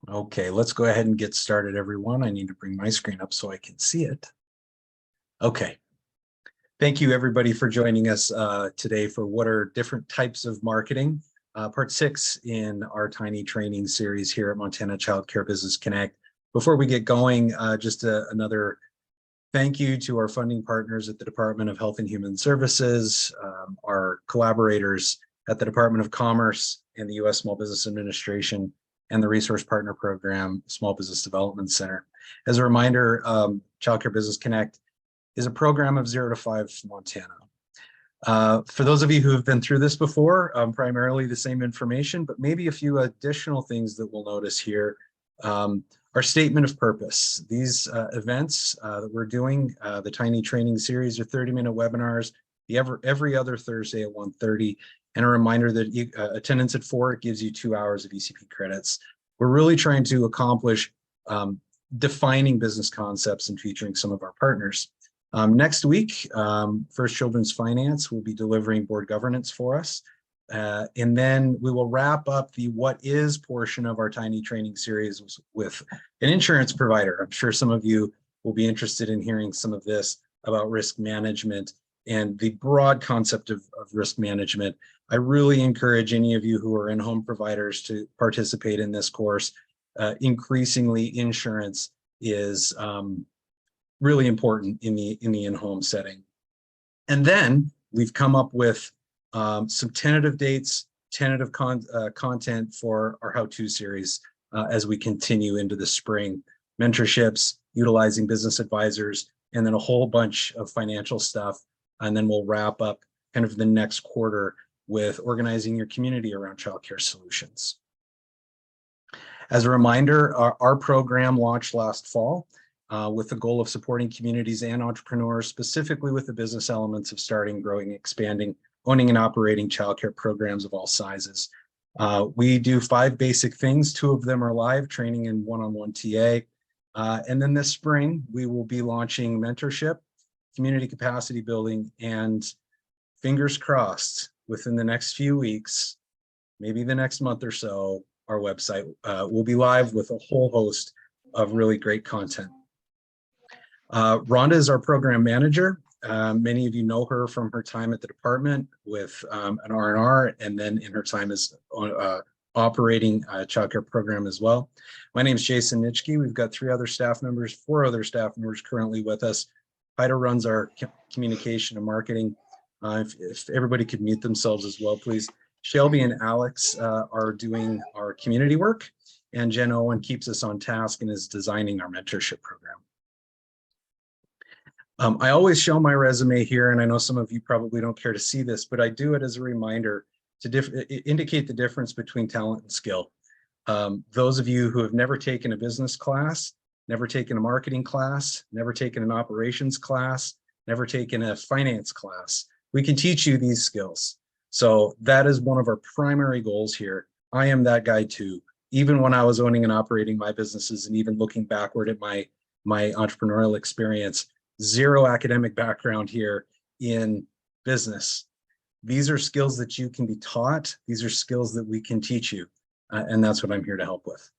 Okay, let's go ahead and get started, everyone. I need to bring my screen up so I can see it. Okay. Thank you, everybody, for joining us today for what are different types of marketing, part 6 in our tiny training series here at Montana Child Care Business Connect. Before we get going, just another thank you to our funding partners at the Department of Health and Human Services, our collaborators at the Department of Commerce and the U.S. Small Business Administration, and the Resource Partner Program Small Business Development Center. As a reminder, Child Care Business Connect is a program of 0 to 5 Montana. For those of you who have been through this before, primarily the same information, but maybe a few additional things that we'll notice here. Our statement of purpose. These events that we're doing, the Tiny Training Series, are 30-minute webinars every other Thursday at 1:30. And a reminder that attendance at 4 gives you 2 hours of ECP credits. We're really trying to accomplish defining business concepts and featuring some of our partners. Next week, First Children's Finance will be delivering board governance for us. And then we will wrap up the what is portion of our Tiny Training Series with an insurance provider. I'm sure some of you will be interested in hearing some of this about risk management and the broad concept of risk management. I really encourage any of you who are in-home providers to participate in this course. Increasingly, insurance is really important in the in-home setting. And then we've come up with some tentative dates, tentative content for our how-to series as we continue into the spring. Mentorships, utilizing business advisors, and then a whole bunch of financial stuff. And then we'll wrap up kind of the next quarter with organizing your community around childcare solutions. As a reminder, our program launched last fall with the goal of supporting communities and entrepreneurs, specifically with the business elements of starting, growing, expanding, owning and operating childcare programs of all sizes. We do 5 basic things. 2 of them are live, training and one-on-one TA. And then this spring, we will be launching mentorship, community capacity building, and fingers crossed, within the next few weeks, maybe the next month or so, our website will be live with a whole host of really great content. Rhonda is our program manager. Many of you know her from her time at the department with an R&R, and then in her time as operating a childcare program as well. My name is Jason Nitschke. We've got 4 other staff members currently with us. Haida runs our communication and marketing. If everybody could mute themselves as well, please. Shelby and Alex are doing our community work, and Jen Owen keeps us on task and is designing our mentorship program. I always show my resume here, and I know some of you probably don't care to see this, but I do it as a reminder to indicate the difference between talent and skill. Those of you who have never taken a business class, never taken a marketing class, never taken an operations class, never taken a finance class, we can teach you these skills. So that is one of our primary goals here. I am that guy too. Even when I was owning and operating my businesses, and even looking backward at my entrepreneurial experience, 0 academic background here in business. These are skills that you can be taught. These are skills that we can teach you. And that's what I'm here to help with.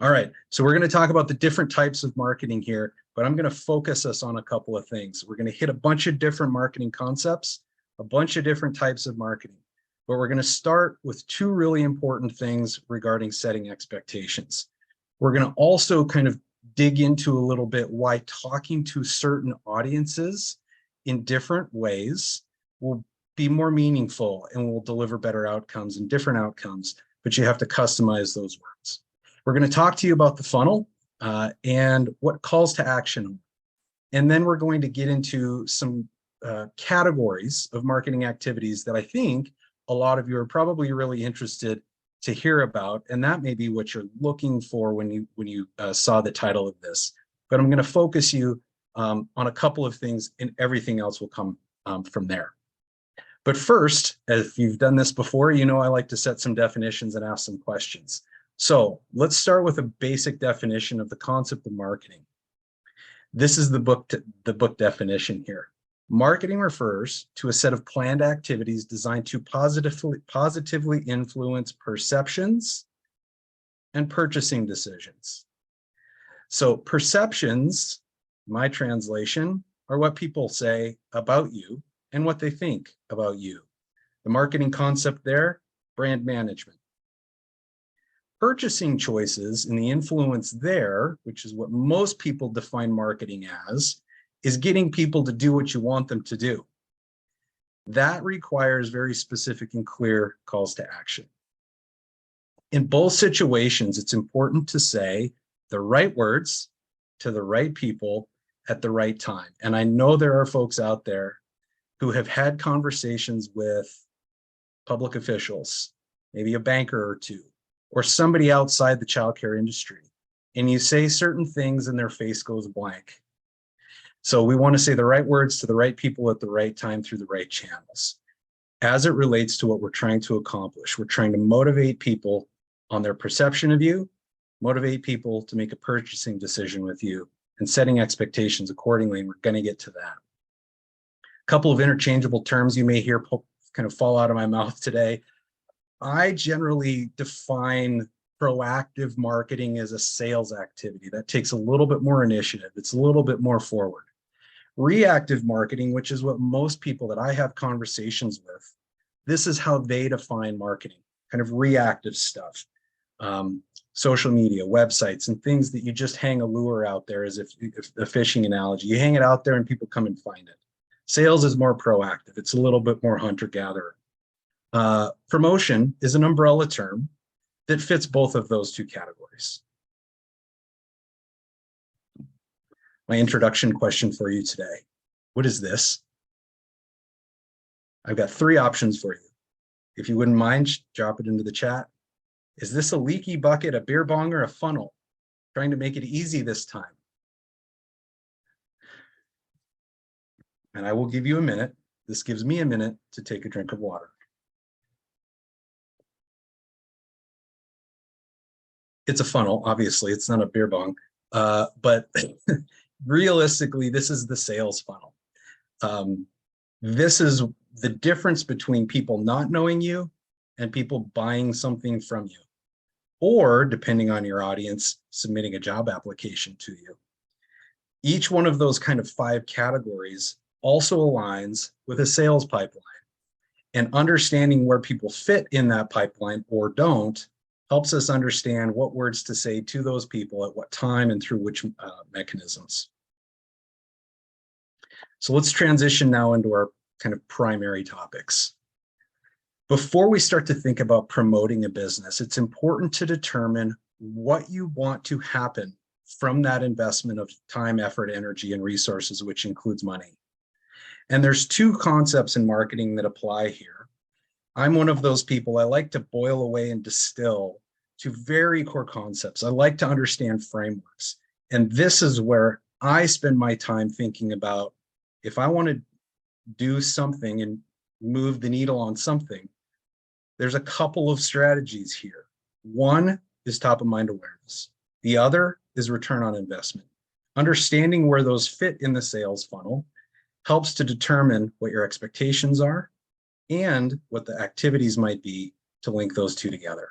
All right, so we're going to talk about the different types of marketing here, but I'm going to focus us on a couple of things. We're going to hit a bunch of different marketing concepts, a bunch of different types of marketing, but we're going to start with 2 really important things regarding setting expectations. We're going to also kind of dig into a little bit why talking to certain audiences in different ways will be more meaningful and will deliver better outcomes and different outcomes, but you have to customize those words. We're going to talk to you about the funnel and what calls to action. And then we're going to get into some categories of marketing activities that I think a lot of you are probably really interested to hear about, and that may be what you're looking for when you saw the title of this. But I'm going to focus you on a couple of things, and everything else will come from there. But first, if you've done this before, you know I like to set some definitions and ask some questions. So let's start with a basic definition of the concept of marketing. This is the book definition here. Marketing refers to a set of planned activities designed to positively influence perceptions, and purchasing decisions. So perceptions, my translation, are what people say about you and what they think about you. The marketing concept there, brand management. Purchasing choices and the influence there, which is what most people define marketing as, is getting people to do what you want them to do. That requires very specific and clear calls to action. In both situations, it's important to say the right words to the right people at the right time. And I know there are folks out there who have had conversations with public officials, maybe a banker or two, or somebody outside the childcare industry, and you say certain things and their face goes blank. So we want to say the right words to the right people at the right time through the right channels. As it relates to what we're trying to accomplish, we're trying to motivate people on their perception of you, motivate people to make a purchasing decision with you, and setting expectations accordingly, and we're going to get to that. A couple of interchangeable terms you may hear kind of fall out of my mouth today. I generally define proactive marketing as a sales activity that takes a little bit more initiative. It's a little bit more forward. Reactive marketing, which is what most people that I have conversations with, this is how they define marketing, kind of reactive stuff. Social media, websites, and things that you just hang a lure out there, as if a fishing analogy. You hang it out there and people come and find it. Sales is more proactive. It's a little bit more hunter-gatherer. Promotion is an umbrella term that fits both of those two categories. My introduction question for you today. What is this? I've got 3 options for you. If you wouldn't mind, drop it into the chat. Is this a leaky bucket, a beer bong, or a funnel? Trying to make it easy this time. And I will give you a minute. This gives me a minute to take a drink of water. It's a funnel, obviously. It's not a beer bong. But realistically, this is the sales funnel. This is the difference between people not knowing you and people buying something from you, or depending on your audience, submitting a job application to you. Each one of those kind of 5 categories also aligns with a sales pipeline, and understanding where people fit in that pipeline or don't helps us understand what words to say to those people at what time and through which mechanisms. So let's transition now into our kind of primary topics. Before we start to think about promoting a business, it's important to determine what you want to happen from that investment of time, effort, energy, and resources, which includes money. And there's 2 concepts in marketing that apply here. I'm one of those people, I like to boil away and distill to very core concepts. I like to understand frameworks. And this is where I spend my time thinking about, if I want to do something and move the needle on something, there's a couple of strategies here. One is top of mind awareness. The other is return on investment. Understanding where those fit in the sales funnel helps to determine what your expectations are and what the activities might be to link those 2 together.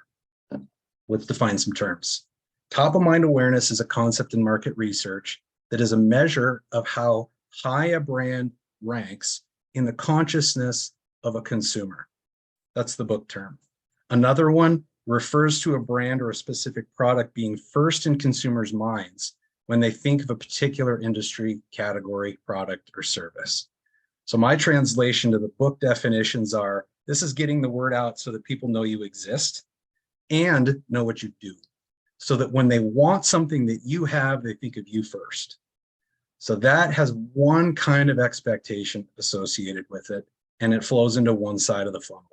Let's define some terms. Top of mind awareness is a concept in market research that is a measure of how high a brand ranks in the consciousness of a consumer. That's the book term. Another one refers to a brand or a specific product being first in consumers' minds when they think of a particular industry, category, product, or service. So my translation to the book definitions are, this is getting the word out so that people know you exist and know what you do, so that when they want something that you have, they think of you first. So that has one kind of expectation associated with it, and it flows into one side of the funnel.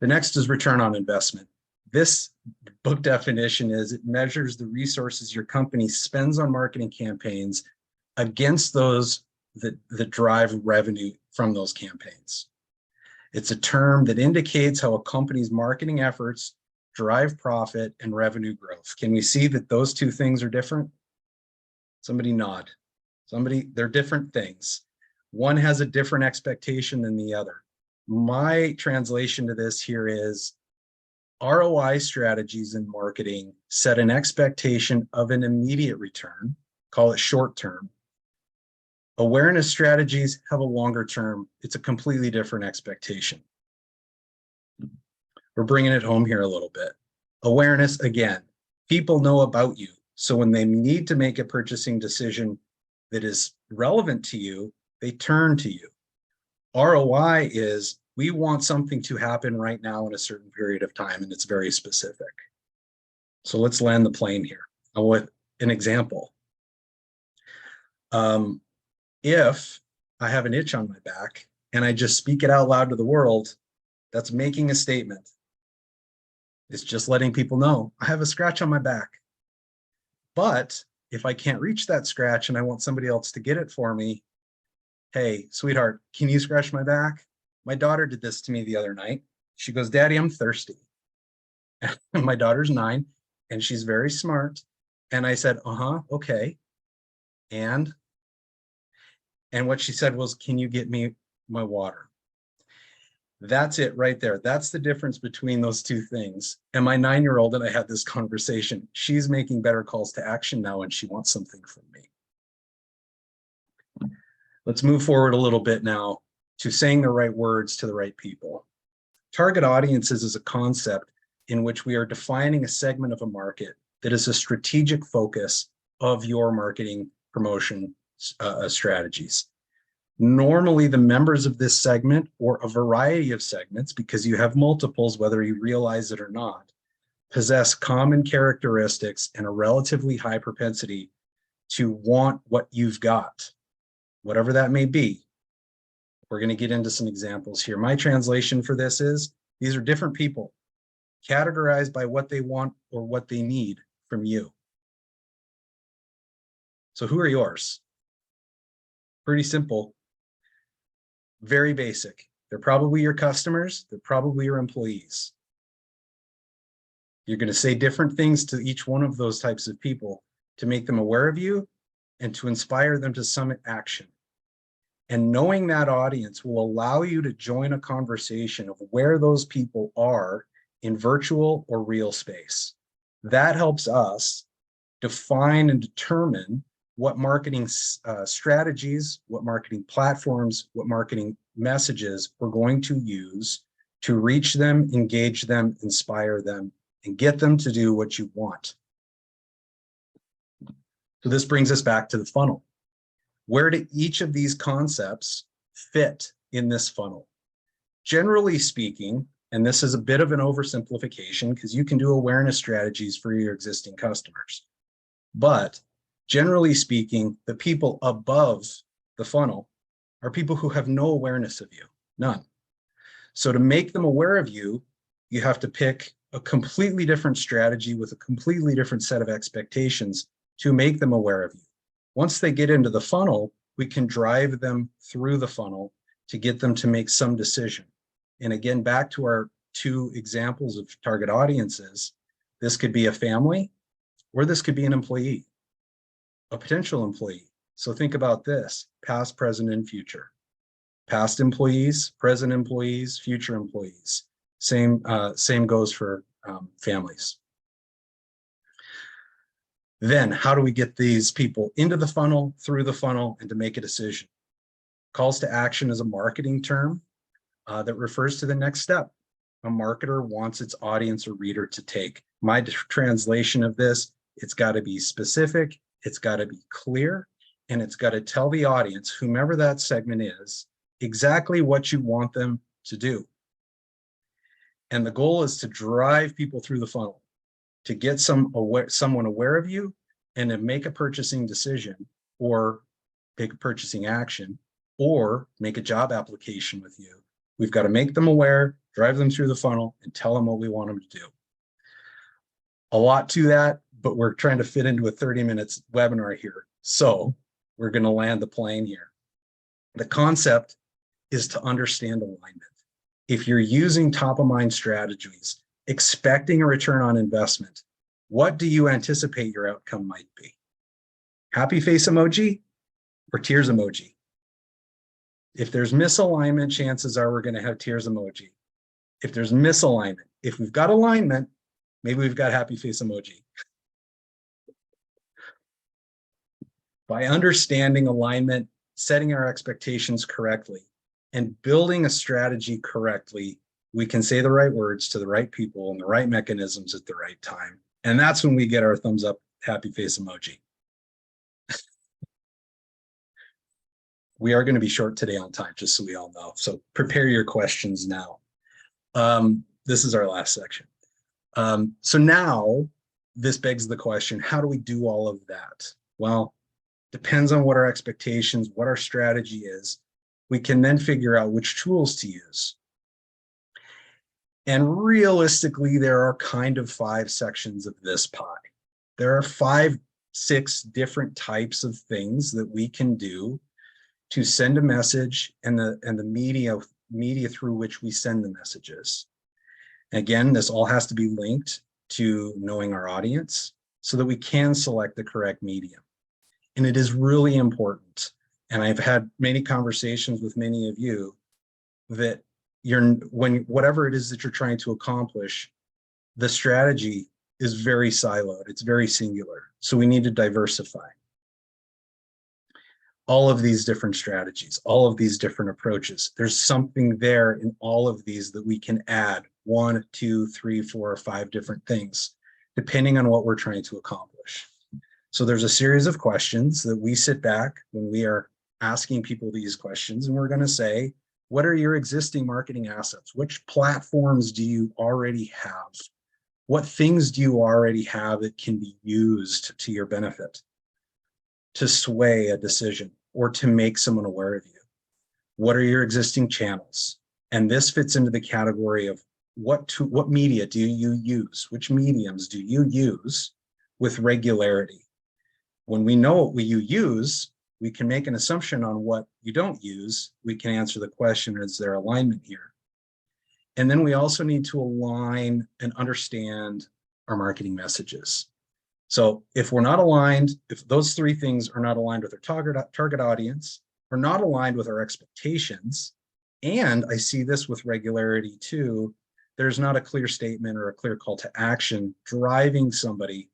The next is return on investment. This book definition is, it measures the resources your company spends on marketing campaigns against those that drive revenue from those campaigns. It's a term that indicates how a company's marketing efforts drive profit and revenue growth. Can we see that those 2 things are different? Somebody nod. They're different things. One has a different expectation than the other. My translation to this here is, ROI strategies in marketing set an expectation of an immediate return, call it short term. Awareness strategies have a longer term. It's a completely different expectation. We're bringing it home here a little bit. Awareness, again, people know about you. So when they need to make a purchasing decision that is relevant to you, they turn to you. ROI is, we want something to happen right now in a certain period of time, and it's very specific. So let's land the plane here. I want an example. If I have an itch on my back and I just speak it out loud to the world, that's making a statement. It's just letting people know I have a scratch on my back. But if I can't reach that scratch and I want somebody else to get it for me, hey, sweetheart, can you scratch my back? My daughter did this to me the other night. She goes, Daddy, I'm thirsty. And my daughter's 9 and she's very smart. And I said, okay. And what she said was, can you get me my water? That's it right there. That's the difference between those two things. And my 9-year-old and I had this conversation. She's making better calls to action now and she wants something from me. Let's move forward a little bit now to saying the right words to the right people. Target audiences is a concept in which we are defining a segment of a market that is a strategic focus of your marketing promotion strategies. Normally, the members of this segment, or a variety of segments, because you have multiples, whether you realize it or not, possess common characteristics and a relatively high propensity to want what you've got, whatever that may be. We're going to get into some examples here. My translation for this is, these are different people categorized by what they want or what they need from you. So who are yours? Pretty simple. Very basic. They're probably your customers. They're probably your employees. You're going to say different things to each one of those types of people to make them aware of you and to inspire them to some action. And knowing that audience will allow you to join a conversation of where those people are in virtual or real space. That helps us define and determine what marketing strategies, what marketing platforms, what marketing messages we're going to use to reach them, engage them, inspire them, and get them to do what you want. So this brings us back to the funnel. Where do each of these concepts fit in this funnel? Generally speaking, and this is a bit of an oversimplification because you can do awareness strategies for your existing customers, but generally speaking, the people above the funnel are people who have no awareness of you, none. So to make them aware of you, you have to pick a completely different strategy with a completely different set of expectations to make them aware of you. Once they get into the funnel, we can drive them through the funnel to get them to make some decision. And again, back to our 2 examples of target audiences, this could be a family or this could be an employee, a potential employee. So think about this: past, present, and future. Past employees, present employees, future employees. Same goes for families. Then how do we get these people into the funnel, through the funnel, and to make a decision? Calls to action is a marketing term that refers to the next step a marketer wants its audience or reader to take. My translation of this, it's got to be specific, it's got to be clear, and it's got to tell the audience, whomever that segment is, exactly what you want them to do. And the goal is to drive people through the funnel, to get someone aware of you and to make a purchasing decision or take a purchasing action or make a job application with you. We've got to make them aware, drive them through the funnel, and tell them what we want them to do. A lot to that, but we're trying to fit into a 30 minutes webinar here. So we're going to land the plane here. The concept is to understand alignment. If you're using top of mind strategies, expecting a return on investment, what do you anticipate your outcome might be? Happy face emoji or tears emoji? If there's misalignment, chances are we're going to have tears emoji. If there's misalignment, if we've got alignment, maybe we've got happy face emoji. By understanding alignment, setting our expectations correctly, and building a strategy correctly, we can say the right words to the right people and the right mechanisms at the right time. And that's when we get our thumbs up, happy face emoji. We are going to be short today on time, just so we all know. So prepare your questions now. This is our last section. So now this begs the question, how do we do all of that? Well, depends on what our expectations, what our strategy is. We can then figure out which tools to use. And realistically, there are kind of 5 sections of this pie. There are 5, 6 different types of things that we can do to send a message and the media through which we send the messages. Again, this all has to be linked to knowing our audience so that we can select the correct medium. And it is really important. And I've had many conversations with many of you that whatever it is that you're trying to accomplish, the strategy is very siloed. It's very singular. So we need to diversify all of these different strategies, all of these different approaches. There's something there in all of these that we can add 1, 2, 3, 4, or 5 different things, depending on what we're trying to accomplish. So there's a series of questions that we sit back when we are asking people these questions, and we're going to say, what are your existing marketing assets? Which platforms do you already have? What things do you already have that can be used to your benefit to sway a decision or to make someone aware of you? What are your existing channels? And this fits into the category of what media do you use? Which mediums do you use with regularity? When we know what you use, we can make an assumption on what you don't use. We can answer the question, is there alignment here? And then we also need to align and understand our marketing messages. So if we're not aligned, if those 3 things are not aligned with our target audience, or not aligned with our expectations, and I see this with regularity too, there's not a clear statement or a clear call to action driving somebody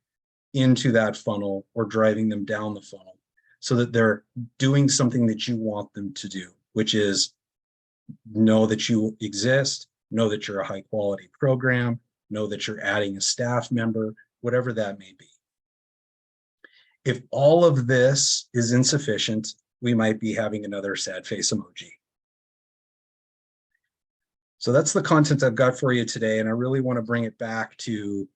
into that funnel or driving them down the funnel so that they're doing something that you want them to do, which is know that you exist, know that you're a high quality program, know that you're adding a staff member, whatever that may be. If all of this is insufficient, we might be having another sad face emoji. So that's the content I've got for you today, and I really want to bring it back to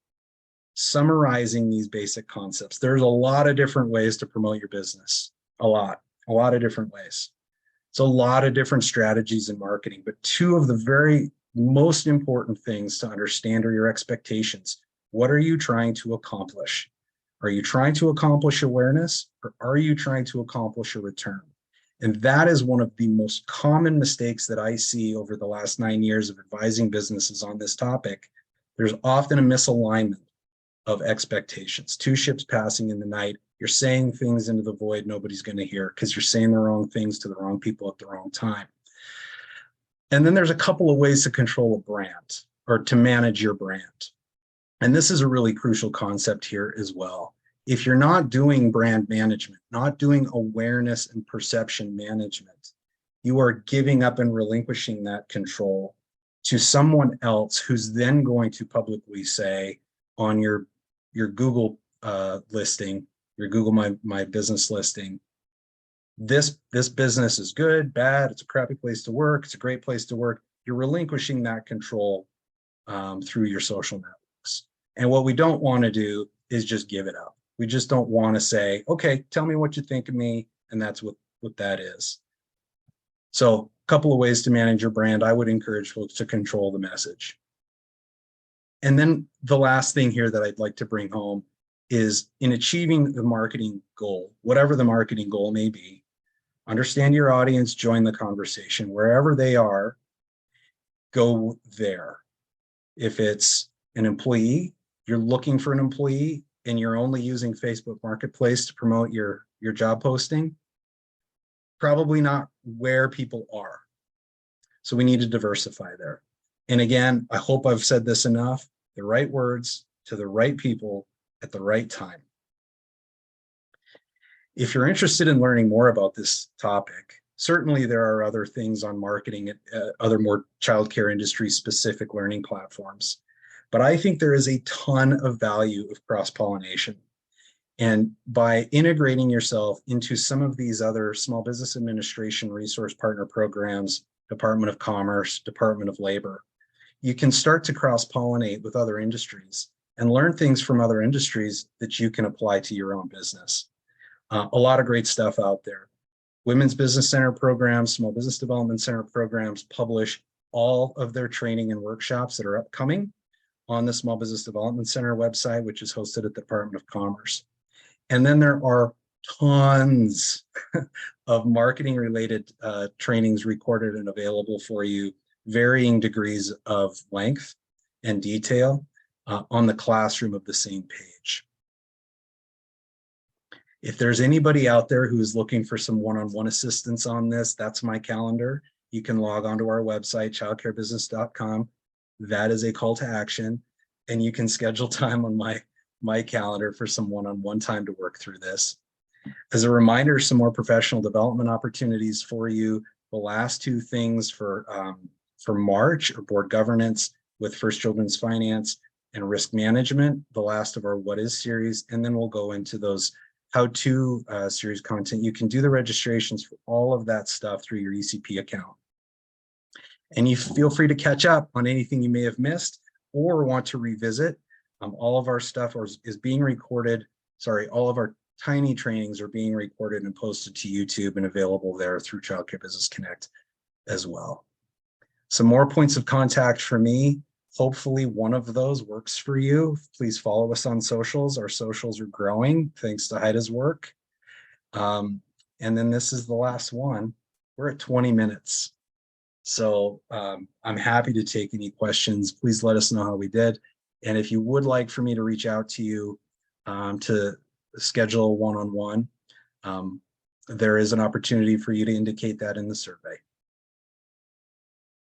summarizing these basic concepts. There's a lot of different ways to promote your business, a lot of different ways. It's a lot of different strategies in marketing, but 2 of the very most important things to understand are your expectations. What are you trying to accomplish? Are you trying to accomplish awareness, or are you trying to accomplish a return? And that is one of the most common mistakes that I see over the last 9 years of advising businesses on this topic. There's often a misalignment of expectations, 2 ships passing in the night. You're saying things into the void nobody's going to hear because you're saying the wrong things to the wrong people at the wrong time. And then there's a couple of ways to control a brand or to manage your brand. And this is a really crucial concept here as well. If you're not doing brand management, not doing awareness and perception management, you are giving up and relinquishing that control to someone else who's then going to publicly say on your Google listing, your Google My Business listing, this business is good, bad, it's a crappy place to work, it's a great place to work. You're relinquishing that control through your social networks. And what we don't want to do is just give it up. We just don't want to say, okay, tell me what you think of me, and that's what that is. So a couple of ways to manage your brand. I would encourage folks to control the message. And then the last thing here that I'd like to bring home is in achieving the marketing goal, whatever the marketing goal may be, understand your audience, join the conversation. Wherever they are, go there. If it's an employee, you're looking for an employee and you're only using Facebook Marketplace to promote your job posting, probably not where people are. So we need to diversify there. And again, I hope I've said this enough, the right words to the right people at the right time. If you're interested in learning more about this topic, certainly there are other things on marketing at other more childcare industry specific learning platforms. But I think there is a ton of value of cross-pollination. And by integrating yourself into some of these other small business administration resource partner programs, Department of Commerce, Department of Labor, you can start to cross-pollinate with other industries and learn things from other industries that you can apply to your own business. A lot of great stuff out there. Women's Business Center programs, Small Business Development Center programs publish all of their training and workshops that are upcoming on the Small Business Development Center website, which is hosted at the Department of Commerce. And then there are tons of marketing related trainings recorded and available for you, varying degrees of length and detail on the classroom of the same page. If there's anybody out there who is looking for some one-on-one assistance on this, that's my calendar. You can log onto our website, childcarebusiness.com. That is a call to action, and you can schedule time on my calendar for some one-on-one time to work through this. As a reminder, some more professional development opportunities for you. The last two things for March are board governance with First Children's Finance and risk management, the last of our What Is series, and then we'll go into those how-to series content. You can do the registrations for all of that stuff through your ECP account. And you feel free to catch up on anything you may have missed or want to revisit. All of our stuff is being recorded. Sorry, all of our tiny trainings are being recorded and posted to YouTube and available there through Childcare Business Connect as well. Some more points of contact for me. Hopefully one of those works for you. Please follow us on socials. Our socials are growing thanks to Haida's work. And then this is the last one. We're at 20 minutes. So I'm happy to take any questions. Please let us know how we did. And if you would like for me to reach out to you to schedule one-on-one, there is an opportunity for you to indicate that in the survey.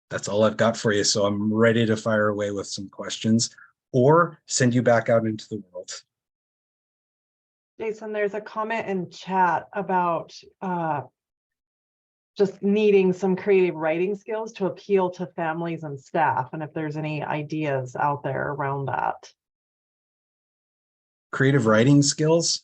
That's all I've got for you. So I'm ready to fire away with some questions or send you back out into the world. Jason, there's a comment in chat about just needing some creative writing skills to appeal to families and staff, and if there's any ideas out there around that. Creative writing skills?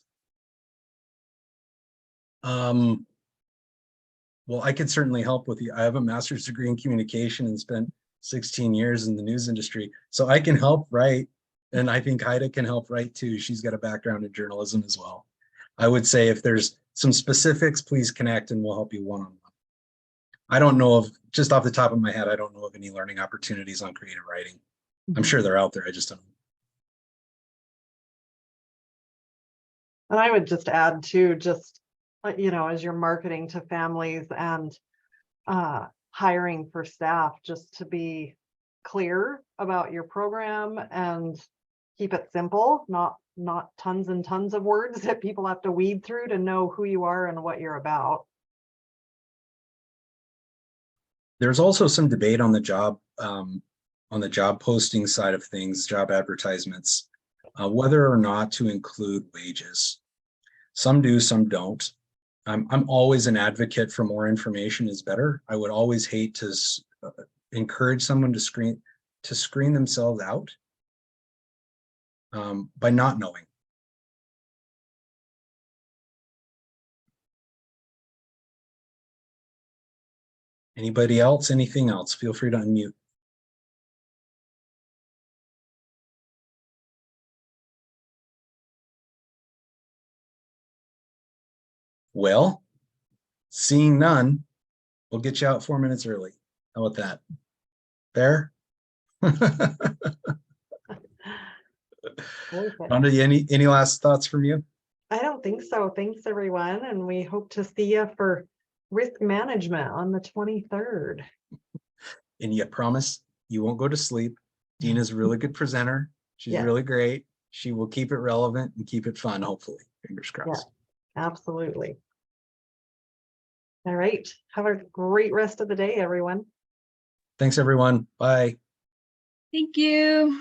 Well, I could certainly help with you. I have a master's degree in communication and spent 16 years in the news industry, so I can help write, and I think Haida can help write too. She's got a background in journalism as well. I would say if there's some specifics, please connect and we'll help you one-on-one. I don't know of, just off the top of my head, I don't know of any learning opportunities on creative writing. I'm sure they're out there, I just don't know. And I would just add too, just, you know, as you're marketing to families and hiring for staff, just to be clear about your program and keep it simple, not tons and tons of words that people have to weed through to know who you are and what you're about. There's also some debate on the job posting side of things, job advertisements, whether or not to include wages. Some do, some don't. I'm always an advocate for more information is better. I would always hate to encourage someone to screen themselves out by not knowing. Anybody else? Anything else? Feel free to unmute. Well, seeing none, we'll get you out 4 minutes early. How about that? Fair? Rhonda, any last thoughts from you? I don't think so. Thanks, everyone. And we hope to see you for risk management on the 23rd. And you promise you won't go to sleep. Dina's a really good presenter. She's really great. She will keep it relevant and keep it fun, hopefully. Fingers crossed. Yeah, absolutely. All right. Have a great rest of the day, everyone. Thanks, everyone. Bye. Thank you.